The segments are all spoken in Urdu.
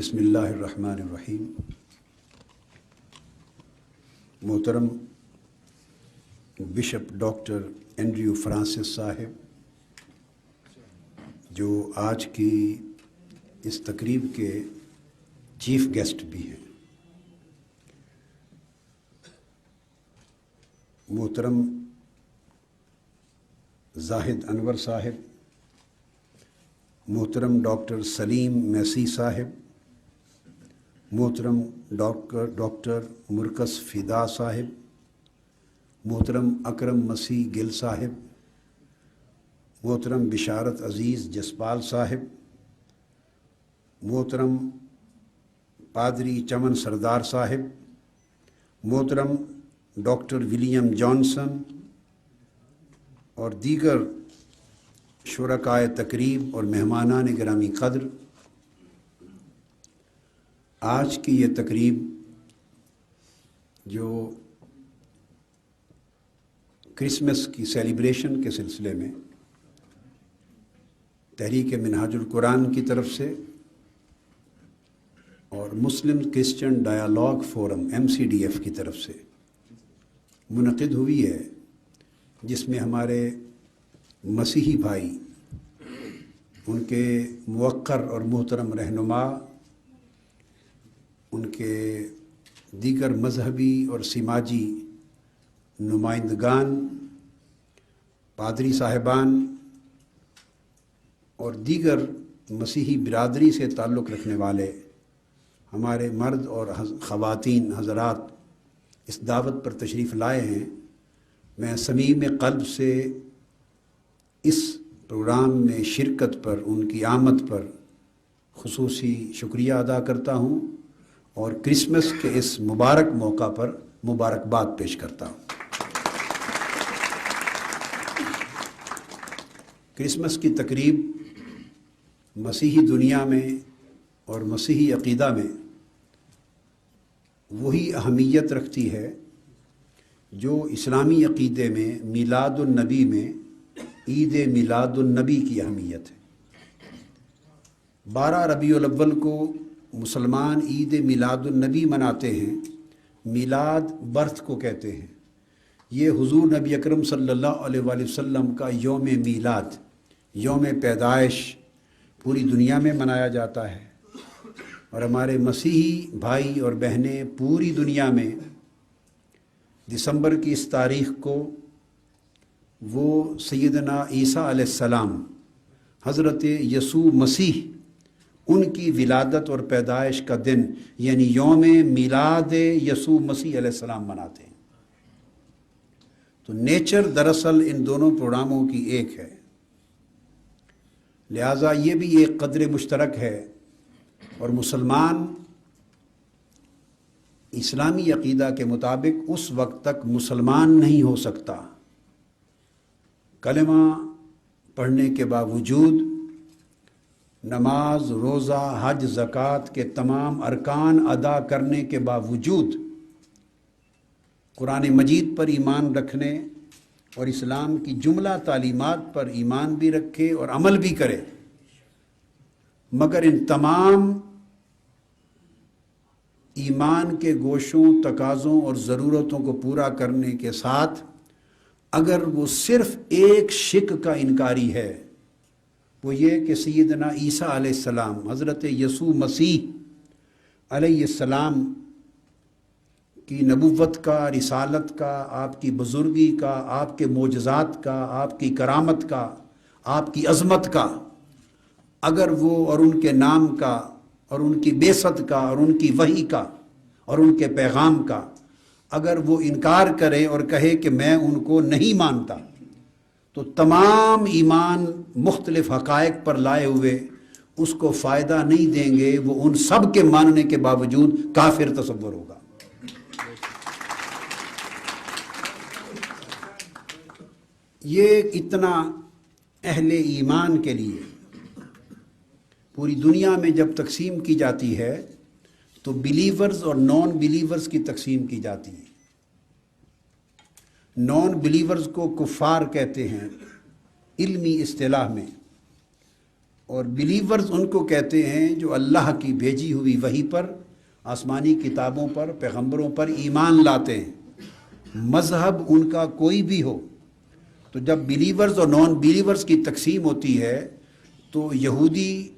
بسم اللہ الرحمن الرحیم۔ محترم بشپ ڈاکٹر اینڈریو فرانسس صاحب، جو آج کی اس تقریب کے چیف گیسٹ بھی ہیں، محترم زاہد انور صاحب، محترم ڈاکٹر سلیم میسی صاحب، محترم ڈاکٹر مرکز فدا صاحب، محترم اکرم مسیح گل صاحب، محترم بشارت عزیز جسپال صاحب، محترم پادری چمن سردار صاحب، محترم ڈاکٹر ولیم جانسن اور دیگر شرکائے تقریب اور مہمانان گرامی قدر، آج کی یہ تقریب جو کرسمس کی سیلیبریشن کے سلسلے میں تحریک منہاج القرآن کی طرف سے اور مسلم کرسچن ڈائیلاگ فورم MCDF کی طرف سے منعقد ہوئی ہے، جس میں ہمارے مسیحی بھائی، ان کے موقر اور محترم رہنما، ان کے دیگر مذہبی اور سماجی نمائندگان، پادری صاحبان اور دیگر مسیحی برادری سے تعلق رکھنے والے ہمارے مرد اور خواتین حضرات اس دعوت پر تشریف لائے ہیں۔ میں صمیم قلب سے اس پروگرام میں شرکت پر، ان کی آمد پر خصوصی شکریہ ادا کرتا ہوں اور کرسمس کے اس مبارک موقع پر مبارکباد پیش کرتا ہوں۔ کرسمس کی تقریب مسیحی دنیا میں اور مسیحی عقیدہ میں وہی اہمیت رکھتی ہے جو اسلامی عقیدے میں میلاد النبی میں عید میلاد النبی کی اہمیت ہے۔ 12 ربیع الاول کو مسلمان عید میلاد النبی مناتے ہیں، میلاد برتھ کو کہتے ہیں۔ یہ حضور نبی اکرم صلی اللہ علیہ وآلہ وسلم کا یوم میلاد، یوم پیدائش پوری دنیا میں منایا جاتا ہے، اور ہمارے مسیحی بھائی اور بہنیں پوری دنیا میں دسمبر کی اس تاریخ کو وہ سیدنا عیسیٰ علیہ السلام، حضرت یسوع مسیح، ان کی ولادت اور پیدائش کا دن یعنی یوم میلاد یسوع مسیح علیہ السلام مناتے ہیں۔ تو نیچر دراصل ان دونوں پروگراموں کی ایک ہے، لہٰذا یہ بھی ایک قدر مشترک ہے، اور مسلمان اسلامی عقیدہ کے مطابق اس وقت تک مسلمان نہیں ہو سکتا کلمہ پڑھنے کے باوجود، نماز، روزہ، حج، زکوٰۃ کے تمام ارکان ادا کرنے کے باوجود، قرآن مجید پر ایمان رکھنے اور اسلام کی جملہ تعلیمات پر ایمان بھی رکھے اور عمل بھی کرے، مگر ان تمام ایمان کے گوشوں، تقاضوں اور ضرورتوں کو پورا کرنے کے ساتھ اگر وہ صرف ایک شک کا انکاری ہے، وہ یہ کہ سیدنا عیسیٰ علیہ السلام، حضرت یسوع مسیح علیہ السلام کی نبوت کا، رسالت کا، آپ کی بزرگی کا، آپ کے معجزات کا، آپ کی کرامت کا، آپ کی عظمت کا، اگر وہ اور ان کے نام کا اور ان کی بعثت کا اور ان کی وحی کا اور ان کے پیغام کا اگر وہ انکار کرے اور کہے کہ میں ان کو نہیں مانتا، تو تمام ایمان مختلف حقائق پر لائے ہوئے اس کو فائدہ نہیں دیں گے، وہ ان سب کے ماننے کے باوجود کافر تصور ہوگا۔ یہ اتنا اہل ایمان کے لیے پوری دنیا میں جب تقسیم کی جاتی ہے تو بلیورز اور نان بلیورز کی تقسیم کی جاتی ہے۔ نان بلیورز کو کفار کہتے ہیں علمی اصطلاح میں، اور بلیورز ان کو کہتے ہیں جو اللہ کی بھیجی ہوئی وحی پر، آسمانی کتابوں پر، پیغمبروں پر ایمان لاتے ہیں، مذہب ان کا کوئی بھی ہو۔ تو جب بلیورز اور نان بلیورز کی تقسیم ہوتی ہے تو یہودی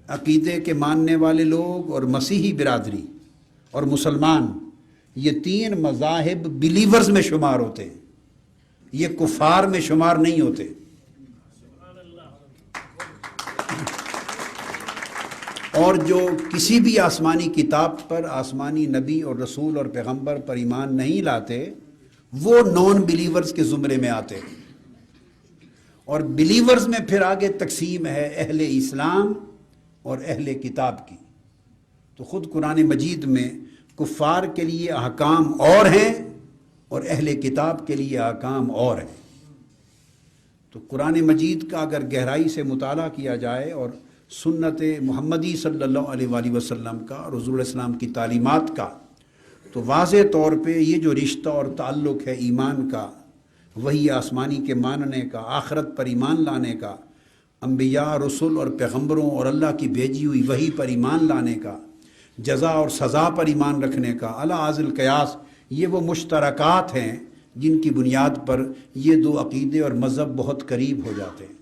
عقیدے کے ماننے والے لوگ اور مسیحی برادری اور مسلمان، یہ تین مذاہب بلیورز میں شمار ہوتے ہیں، یہ کفار میں شمار نہیں ہوتے۔ اور جو کسی بھی آسمانی کتاب پر، آسمانی نبی اور رسول اور پیغمبر پر ایمان نہیں لاتے، وہ نان بلیورز کے زمرے میں آتے ہیں۔ اور بلیورز میں پھر آگے تقسیم ہے اہل اسلام اور اہل کتاب کی۔ تو خود قرآن مجید میں کفار کے لیے احکام اور ہیں اور اہل کتاب کے لیے احکام اور ہیں۔ تو قرآن مجید کا اگر گہرائی سے مطالعہ کیا جائے اور سنت محمدی صلی اللہ علیہ وآلہ وسلم کا اور حضور اسلام کی تعلیمات کا، تو واضح طور پہ یہ جو رشتہ اور تعلق ہے ایمان کا، وہی آسمانی کے ماننے کا، آخرت پر ایمان لانے کا، انبیاء، رسول اور پیغمبروں اور اللہ کی بھیجی ہوئی وحی پر ایمان لانے کا، جزا اور سزا پر ایمان رکھنے کا، اعلیٰ القیاس، یہ وہ مشترکات ہیں جن کی بنیاد پر یہ دو عقیدے اور مذہب بہت قریب ہو جاتے ہیں۔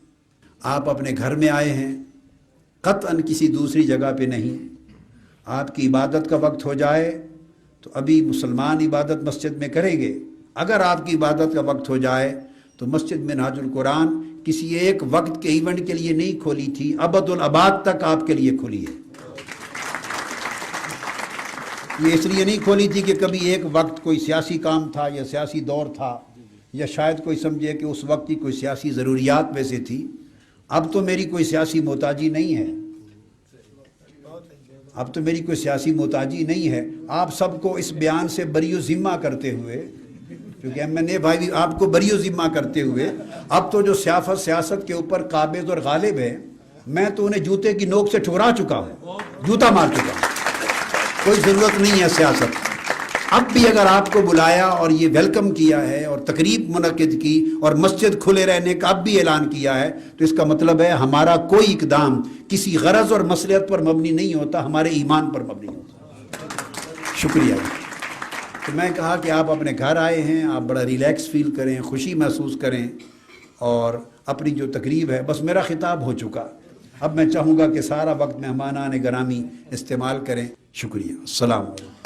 آپ اپنے گھر میں آئے ہیں، قطعاً کسی دوسری جگہ پہ نہیں۔ آپ کی عبادت کا وقت ہو جائے تو ابھی مسلمان عبادت مسجد میں کریں گے، اگر آپ کی عبادت کا وقت ہو جائے تو مسجد منہاج القرآن کسی ایک وقت کے ایونٹ کے لیے نہیں کھولی تھی، ابد الاباد تک آپ کے لیے کھلی ہے۔ یہ اس لیے نہیں کھولی تھی کہ کبھی ایک وقت کوئی سیاسی کام تھا یا سیاسی دور تھا، یا شاید کوئی سمجھے کہ اس وقت کی کوئی سیاسی ضروریات میں سے تھی۔ اب تو میری کوئی سیاسی محتاجی نہیں ہے، اب تو میری کوئی سیاسی محتاجی نہیں ہے۔ آپ سب کو اس بیان سے بری و ذمہ کرتے ہوئے، کیونکہ MNA بھائی بھی آپ کو بری و ذمہ کرتے ہوئے، اب تو جو سیاست کے اوپر قابض اور غالب ہے، میں تو انہیں جوتے کی نوک سے ٹھکرا چکا ہوں، جوتا مار چکا ہوں، کوئی ضرورت نہیں ہے سیاست۔ اب بھی اگر آپ کو بلایا اور یہ ویلکم کیا ہے اور تقریب منعقد کی اور مسجد کھلے رہنے کا اب بھی اعلان کیا ہے، تو اس کا مطلب ہے ہمارا کوئی اقدام کسی غرض اور مصلحت پر مبنی نہیں ہوتا، ہمارے ایمان پر مبنی ہوتا۔ شکریہ۔ تو میں کہا کہ آپ اپنے گھر آئے ہیں، آپ بڑا ریلیکس فیل کریں، خوشی محسوس کریں، اور اپنی جو تقریب ہے، بس میرا خطاب ہو چکا، اب میں چاہوں گا کہ سارا وقت مہمانان گرامی استعمال کریں۔ شکریہ۔ السلام علیکم۔